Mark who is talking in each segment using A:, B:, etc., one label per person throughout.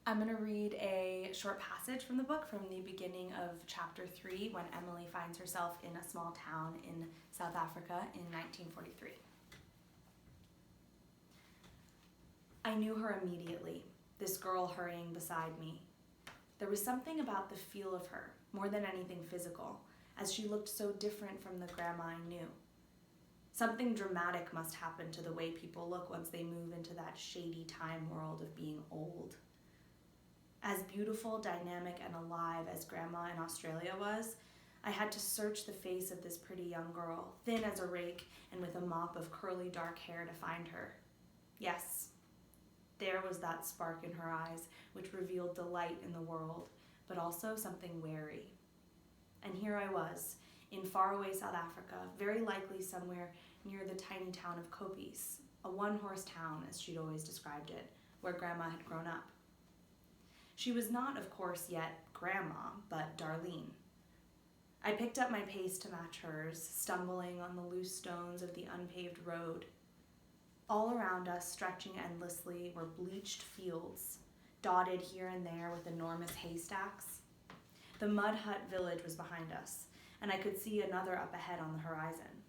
A: I'm going to read a short passage from the book from the beginning of chapter 3 when Emily finds herself in a small town in South Africa in 1943. I knew her immediately, this girl hurrying beside me. There was something about the feel of her, more than anything physical, as she looked so different from the grandma I knew. Something dramatic must happen to the way people look once they move into that shady time world of being old. As beautiful, dynamic, and alive as Grandma in Australia was, I had to search the face of this pretty young girl, thin as a rake and with a mop of curly dark hair to find her. Yes, there was that spark in her eyes which revealed delight in the world, but also something wary. And here I was, in faraway South Africa, very likely somewhere near the tiny town of Koppies, a one-horse town, as she'd always described it, where Grandma had grown up. She was not, of course, yet Grandma, but Darlene. I picked up my pace to match hers, stumbling on the loose stones of the unpaved road. All around us, stretching endlessly, were bleached fields, dotted here and there with enormous haystacks. The mud hut village was behind us, and I could see another up ahead on the horizon.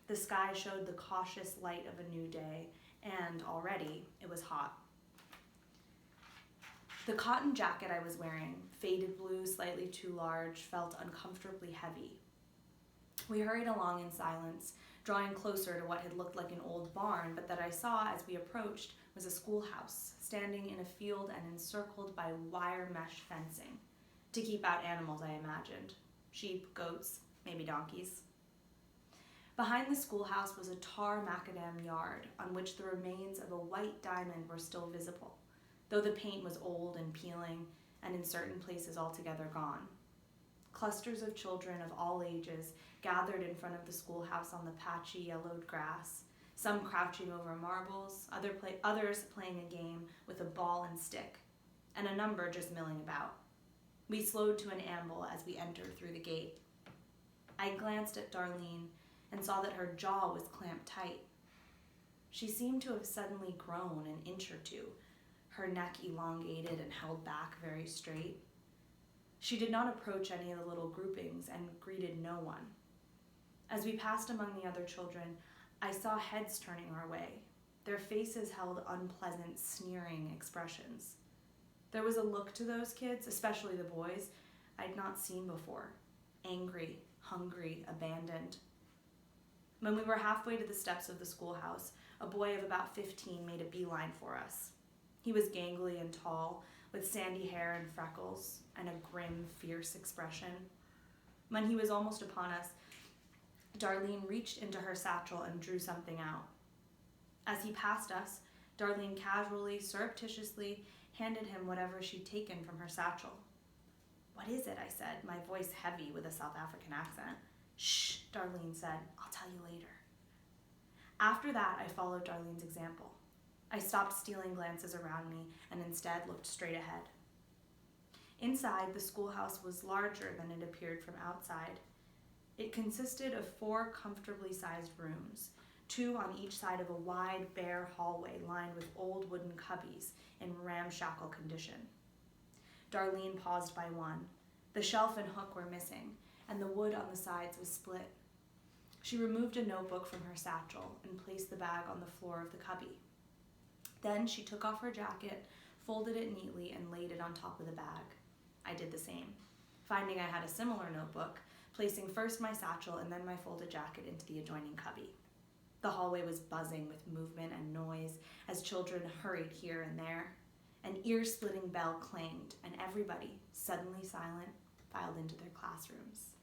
A: The sky showed the cautious light of a new day, and already it was hot. The cotton jacket I was wearing, faded blue, slightly too large, felt uncomfortably heavy. We hurried along in silence, drawing closer to what had looked like an old barn, but that I saw as we approached was a schoolhouse, standing in a field and encircled by wire mesh fencing, to keep out animals, I imagined. Sheep, goats, maybe donkeys. Behind the schoolhouse was a tar macadam yard on which the remains of a white diamond were still visible, though the paint was old and peeling, and in certain places altogether gone. Clusters of children of all ages gathered in front of the schoolhouse on the patchy, yellowed grass, some crouching over marbles, others playing a game with a ball and stick, and a number just milling about. We slowed to an amble as we entered through the gate. I glanced at Darlene and saw that her jaw was clamped tight. She seemed to have suddenly grown an inch or two, her neck elongated and held back very straight. She did not approach any of the little groupings and greeted no one. As we passed among the other children, I saw heads turning our way. Their faces held unpleasant, sneering expressions. There was a look to those kids, especially the boys, I'd not seen before. Angry, hungry, abandoned. When we were halfway to the steps of the schoolhouse, a boy of about 15 made a beeline for us. He was gangly and tall, with sandy hair and freckles, and a grim, fierce expression. When he was almost upon us, Darlene reached into her satchel and drew something out. As he passed us, Darlene casually, surreptitiously handed him whatever she'd taken from her satchel. "What is it?" I said, my voice heavy with a South African accent. "Shh," Darlene said. "I'll tell you later." After that, I followed Darlene's example. I stopped stealing glances around me and instead looked straight ahead. Inside, the schoolhouse was larger than it appeared from outside. It consisted of 4 comfortably sized rooms, 2 on each side of a wide, bare hallway lined with old wooden cubbies in ramshackle condition. Darlene paused by one. The shelf and hook were missing, and the wood on the sides was split. She removed a notebook from her satchel and placed the bag on the floor of the cubby. Then she took off her jacket, folded it neatly, and laid it on top of the bag. I did the same, finding I had a similar notebook, placing first my satchel and then my folded jacket into the adjoining cubby. The hallway was buzzing with movement and noise as children hurried here and there. An ear-splitting bell clanged, and everybody, suddenly silent, filed into their classrooms.